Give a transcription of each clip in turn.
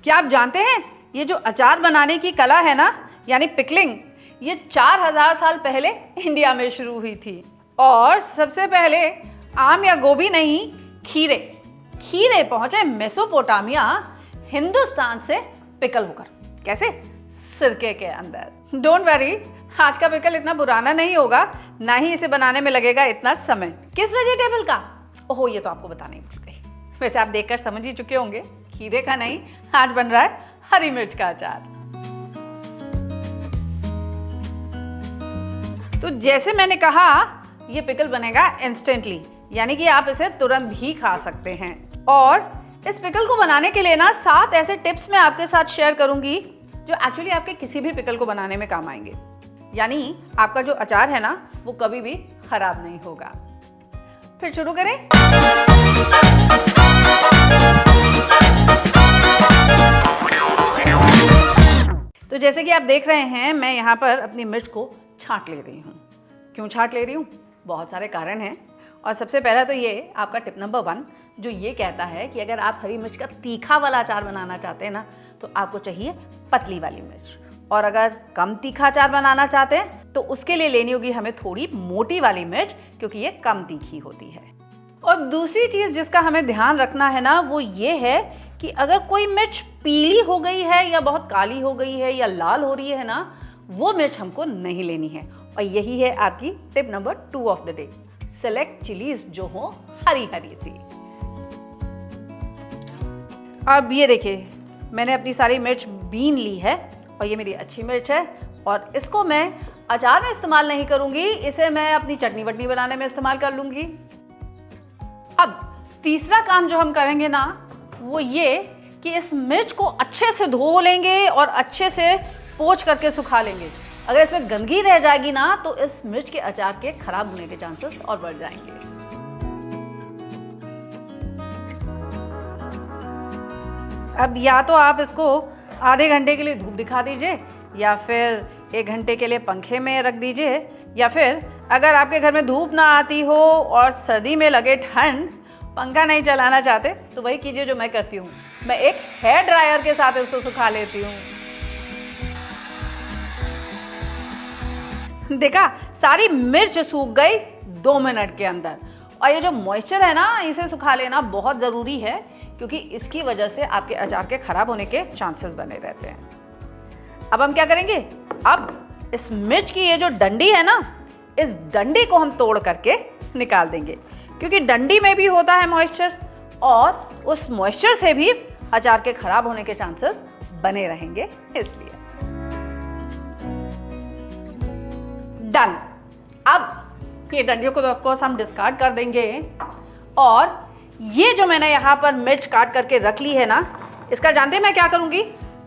क्या आप जानते हैं ये जो अचार बनाने की कला है ना, यानी पिकलिंग, ये 4000 साल पहले इंडिया में शुरू हुई थी। और सबसे पहले आम या गोभी नहीं, खीरे पहुंचे मेसोपोटामिया, हिंदुस्तान से पिकल होकर। कैसे? सिरके के अंदर। डोंट वरी, आज का पिकल इतना पुराना नहीं होगा, ना ही इसे बनाने में लगेगा इतना समय। किस वेजिटेबल का? ओहो, ये तो आपको बताना ही भूल गई। वैसे आप देखकर समझ ही चुके होंगे, खीरे का नहीं, आज बन रहा है हरी मिर्च का अचार। तो जैसे मैंने कहा, ये पिकल बनेगा इंस्टेंटली, यानी कि आप इसे तुरंत भी खा सकते हैं। और इस पिकल को बनाने के लिए ना 7 ऐसे टिप्स मैं आपके साथ शेयर करूंगी जो एक्चुअली आपके किसी भी पिकल को बनाने में काम आएंगे। यानी आपका जो अचार है ना, वो कभी भी खराब नहीं होगा। फिर शुरू करें। तो जैसे कि आप देख रहे हैं, मैं यहाँ पर अपनी मिर्च को छांट ले रही हूँ। क्यों छांट ले रही हूँ? बहुत सारे कारण हैं। और सबसे पहला तो ये आपका टिप नंबर 1, जो ये कहता है कि अगर आप हरी मिर्च का तीखा वाला अचार बनाना चाहते हैं ना, तो आपको चाहिए पतली वाली मिर्च। और अगर कम तीखा अचार बनाना चाहते हैं तो उसके लिए लेनी होगी हमें थोड़ी मोटी वाली मिर्च, क्योंकि ये कम तीखी होती है। और दूसरी चीज़ जिसका हमें ध्यान रखना है ना, वो ये है कि अगर कोई मिर्च पीली हो गई है या बहुत काली हो गई है या लाल हो रही है ना, वो मिर्च हमको नहीं लेनी है। और यही है आपकी tip number 2 of the day. Select chillies जो हो हरी हरी सी। अब ये देखिए, मैंने अपनी सारी मिर्च बीन ली है और ये मेरी अच्छी मिर्च है। और इसको मैं अचार में इस्तेमाल नहीं करूंगी, इसे मैं अपनी चटनी वटनी बनाने में इस्तेमाल कर लूंगी। अब तीसरा काम जो हम करेंगे ना, वो ये कि इस मिर्च को अच्छे से धो लेंगे और अच्छे से पोंछ करके सुखा लेंगे। अगर इसमें गंदगी रह जाएगी ना, तो इस मिर्च के अचार के खराब होने के चांसेस और बढ़ जाएंगे। अब या तो आप इसको आधे घंटे के लिए धूप दिखा दीजिए, या फिर 1 घंटे के लिए पंखे में रख दीजिए, या फिर अगर आपके घर में धूप ना आती हो और सर्दी में लगे ठंड, पंखा नहीं चलाना चाहते, तो वही कीजिए जो मैं करती हूँ। मैं एक हेयर ड्रायर के साथ इसको सुखा लेती हूँ। देखा, सारी मिर्च सूख गई 2 मिनट के अंदर। और ये जो मॉइस्चर है ना, इसे सुखा लेना बहुत ज़रूरी है, क्योंकि इसकी वजह से आपके अचार के खराब होने के चांसेस बने रहते हैं। अब हम क्या करेंगे? अब इस मिर्च की ये जो डंडी है ना, इस डंडी को हम तोड़ करके निकाल देंगे, क्योंकि डंडी में भी होता है मॉइस्चर, और उस मॉइस्चर से भी अचार के खराब होने के चांसेस बने रहेंगे, इसलिए। डन। अब ये डंडियों को तो ऑफ कोर्स हम डिस्कार्ड कर देंगे। और ये जो मैंने यहाँ पर मिर्च काट करके रख ली है ना, इसका जानते हैं मैं क्या करूँगी?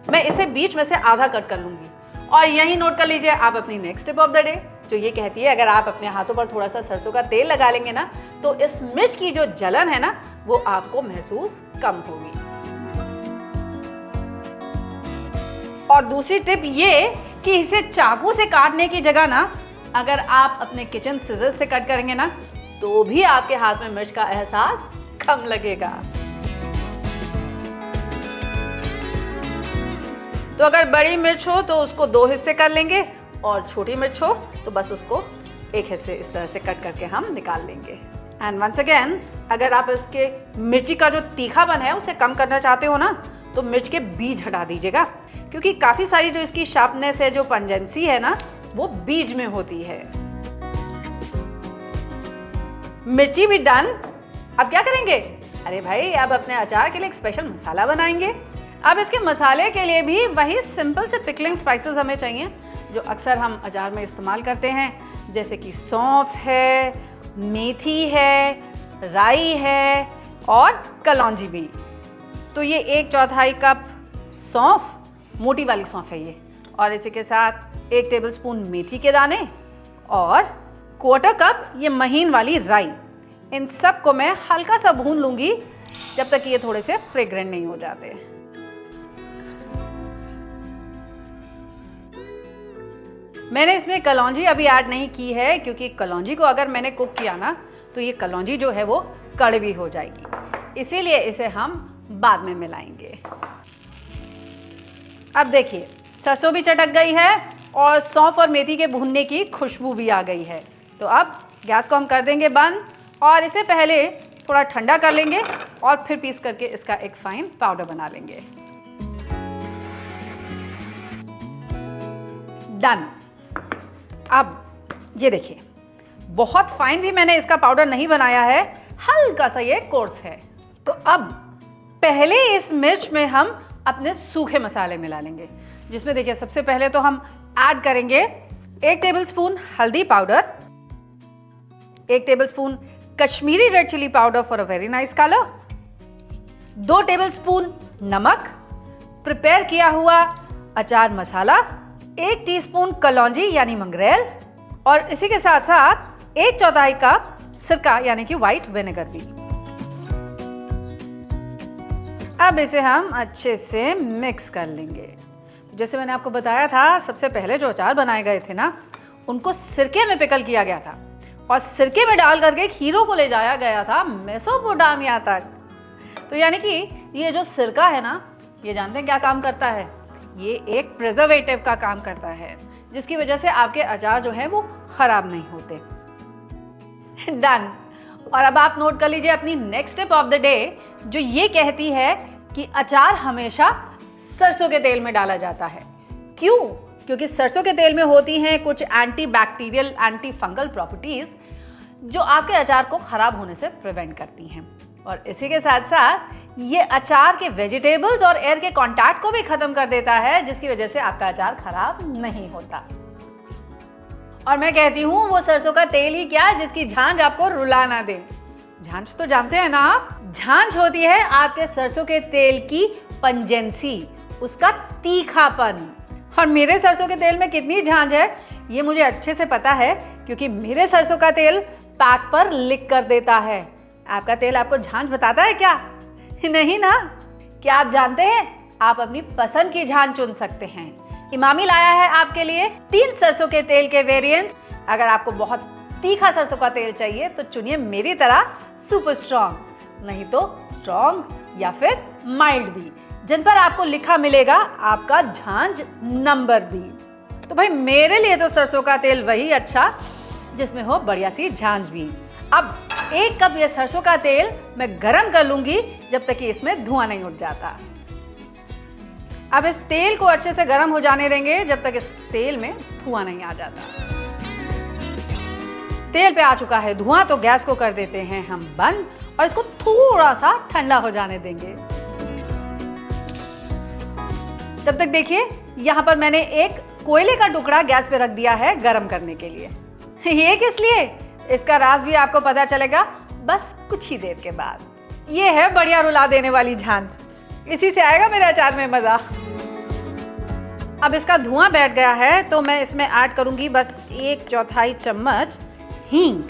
मैं इसे बीच में से आधा कट कर लूँगी। और यही नोट कर लीजिए आप अपनी next tip of the day, जो ये कहती है अगर आप अपने हाथों पर थोड़ा सा सरसों का तेल लगा लेंगे ना, तो इस मिर्च की जो जलन है ना, वो आपको महसूस कम होगी। और दूसरी टिप ये कि इसे चाकू से काटने की जगह ना, अगर आप अपने किचन सिजर से कट करेंगे ना, तो भी आपके हाथ में मिर्च का एहसास कम लगेगा। तो अगर बड़ी मिर्च हो तो उसको 2 हिस्से कर लेंगे, और छोटी मिर्च हो तो बस उसको 1 हिस्से इस तरह से कट करके हम निकाल लेंगे। एंड वंस अगेन, अगर आप इसके मिर्ची का जो तीखापन है उसे कम करना चाहते हो ना, तो मिर्च के बीज हटा दीजिएगा, क्योंकि काफी सारी जो इसकी शार्पनेस है, जो पंजेंसी है ना, वो बीज में होती है। मिर्ची भी डन। अब क्या करेंगे? अरे भाई, अब अपने अचार के लिए एक स्पेशल मसाला बनाएंगे। अब इसके मसाले के लिए भी वही सिंपल से पिकलिंग स्पाइसेस हमें चाहिए, जो अक्सर हम अचार में इस्तेमाल करते हैं, जैसे कि सौंफ है, मेथी है, राई है और कलौंजी भी। तो ये 1/4 कप सौंफ, मोटी वाली सौंफ है ये, और इसी के साथ 1 टेबलस्पून मेथी के दाने और 1/4 कप ये महीन वाली राई। इन सब को मैं हल्का सा भून लूंगी, जब तक ये थोड़े से फ्रेग्रेंट नहीं हो जाते। मैंने इसमें कलौंजी अभी ऐड नहीं की है, क्योंकि कलौंजी को अगर मैंने कुक किया ना, तो ये कलौंजी जो है वो कड़वी हो जाएगी, इसीलिए इसे हम बाद में मिलाएंगे। अब देखिए सरसों भी चटक गई है और सौंफ और मेथी के भुनने की खुशबू भी आ गई है। तो अब गैस को हम कर देंगे बंद और इसे पहले थोड़ा ठंडा कर लेंगे और फिर पीस करके इसका एक फाइन पाउडर बना लेंगे। डन। अब ये देखिए बहुत फाइन भी मैंने इसका पाउडर नहीं बनाया है, हल्का सा ये कोर्स है। तो अब पहले इस मिर्च में हम अपने सूखे मसाले मिला लेंगे, जिसमें देखिए सबसे पहले तो हम ऐड करेंगे 1 टेबलस्पून हल्दी powder, 1 tablespoon Kashmiri red chilli powder for a very nice colour, 2 tablespoon नमक, प्रिपेयर किया हुआ अचार मसाला, 1 टीस्पून कलौंजी यानी मंगरेल और इसी के साथ साथ 1/4 कप सिरका यानी कि व्हाइट विनेगर भी। अब इसे हम अच्छे से मिक्स कर लेंगे। जैसे मैंने आपको बताया था सबसे पहले जो अचार बनाए गए थे ना उनको सिरके में पिकल किया गया था और सिरके में डाल करके खीरों को ले जाया गया था मेसोपोटामिया तक। तो यानी कि ये जो सिरका है ना, ये जानते हैं क्या काम करता है? ये एक प्रिजर्वेटिव का काम करता है, जिसकी वजह से आपके अचार जो है वो खराब नहीं होते। डन। और अब आप नोट कर लीजिए अपनी next tip of the day, जो ये कहती है कि अचार हमेशा सरसों के तेल में डाला जाता है। क्यों? क्योंकि सरसों के तेल में होती हैं कुछ anti bacterial, anti fungal properties जो आपके अचार को खराब होने से प्रिवेंट करती हैं। और इसी के साथ साथ ये अचार के वेजिटेबल्स और एयर के कांटेक्ट को भी खत्म कर देता है, जिसकी वजह से आपका अचार खराब नहीं होता। और मैं कहती हूँ वो सरसों का तेल ही क्या जिसकी झांझ आपको रुला ना दे। झांझ तो जानते हैं ना आप? झांझ होती है आपके सरसों के तेल की पंजेंसी, उसका तीखापन। और मेरे सरसों के तेल में कितनी झांझ है ये मुझे अच्छे से पता है, क्योंकि मेरे सरसों का तेल पैक पर लिख कर देता है। आपका तेल आपको झांझ बताता है क्या? नहीं ना। क्या आप जानते हैं आप अपनी पसंद की झांझ चुन सकते हैं। इमामी लाया है आपके लिए 3 सरसों के तेल के वेरिएंट्स। अगर आपको बहुत तीखा सरसों का तेल चाहिए तो चुनिए मेरी तरह सुपर स्ट्रॉन्ग, नहीं तो स्ट्रॉन्ग या फिर माइल्ड भी, जिन पर आपको लिखा मिलेगा आपका झांझ नंबर भी। तो भाई मेरे लिए तो सरसों का तेल वही अच्छा जिसमें हो बढ़िया सी झांझ भी। अब 1 कप ये सरसों का तेल मैं गरम कर लूंगी जब तक कि इसमें धुआं नहीं उठ जाता। अब इस तेल को अच्छे से गर्म हो जाने देंगे जब तक इस तेल में धुआं नहीं आ जाता। तेल पे आ चुका है धुआं, तो गैस को कर देते हैं हम बंद और इसको थोड़ा सा ठंडा हो जाने देंगे। तब तक देखिए यहाँ पर मैंने एक कोयले का टुकड़ा गैस पे रख दिया है गर्म करने के लिए। ये किस लिए? इसका राज भी आपको पता चलेगा बस कुछ ही देर के बाद। ये है बढ़िया रुला देने वाली झांझ, इसी से आएगा मेरे अचार में मजा। अब इसका धुआं बैठ गया है तो मैं इसमें ऐड करूंगी बस 1/4 चम्मच हींग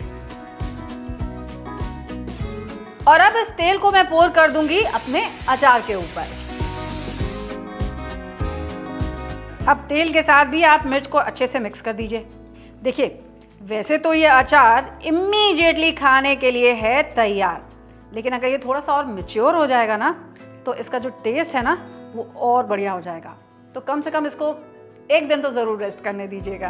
और अब इस तेल को मैं पोर कर दूंगी अपने अचार के ऊपर। अब तेल के साथ भी आप मिर्च को अच्छे से मिक्स कर दीजिए। देखिए वैसे तो ये अचार इमीडिएटली खाने के लिए है तैयार, लेकिन अगर ये थोड़ा सा और मैच्योर हो जाएगा ना तो इसका जो टेस्ट है ना वो और बढ़िया हो जाएगा। तो कम से कम इसको 1 दिन तो जरूर रेस्ट करने दीजिएगा।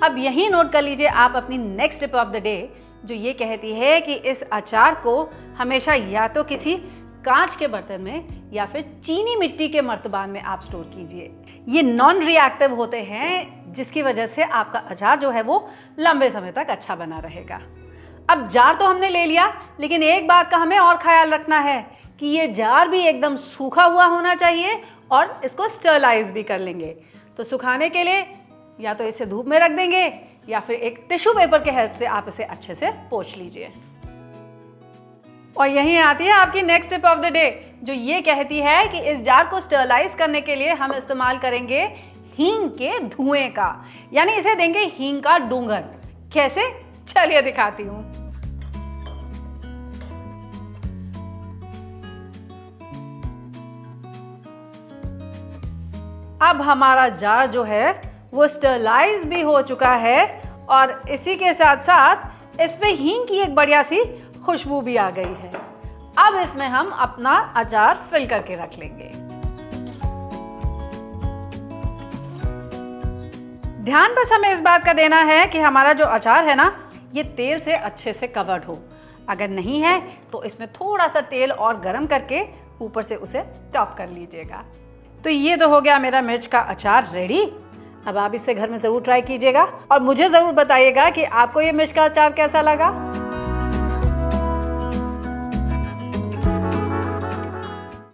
अब यही नोट कर लीजिए आप अपनी next tip of the day, जो ये कहती है कि इस अचार को हमेशा या तो किसी कांच के बर्तन में या फिर चीनी मिट्टी के मर्तबान में आप स्टोर कीजिए। ये नॉन रिएक्टिव होते हैं, जिसकी वजह से आपका अचार जो है वो लंबे समय तक अच्छा बना रहेगा। अब जार तो हमने ले लिया, लेकिन एक बात का हमें और ख्याल रखना है कि ये जार भी एकदम सूखा हुआ होना चाहिए और इसको स्टरलाइज भी कर लेंगे। तो सुखाने के लिए या तो इसे धूप में रख देंगे या फिर एक टिश्यू पेपर के हेल्प से आप इसे अच्छे से पोंछ लीजिए। और यही आती है आपकी next tip of the day, जो ये कहती है कि इस जार को स्टरलाइज करने के लिए हम इस्तेमाल करेंगे हींग के धुएं का, यानी इसे देंगे हींग का डूंगर। कैसे? चलिए दिखाती हूं। अब हमारा जार जो है वो स्टरलाइज भी हो चुका है और इसी के साथ साथ इसमें हींग की एक बढ़िया सी खुशबू भी आ गई है। अब इसमें हम अपना अचार फिल करके रख लेंगे। ध्यान बस हमें इस बात का देना है कि हमारा जो अचार है ना, ये तेल से अच्छे से कवर्ड हो। अगर नहीं है तो इसमें थोड़ा सा तेल और गरम करके ऊपर से उसे टॉप कर लीजिएगा। तो ये तो हो गया मेरा मिर्च का अचार रेडी। अब आप इसे घर में ज़रूर ट्राई कीजिएगा और मुझे ज़रूर बताइएगा कि आपको ये मिर्च का अचार कैसा लगा।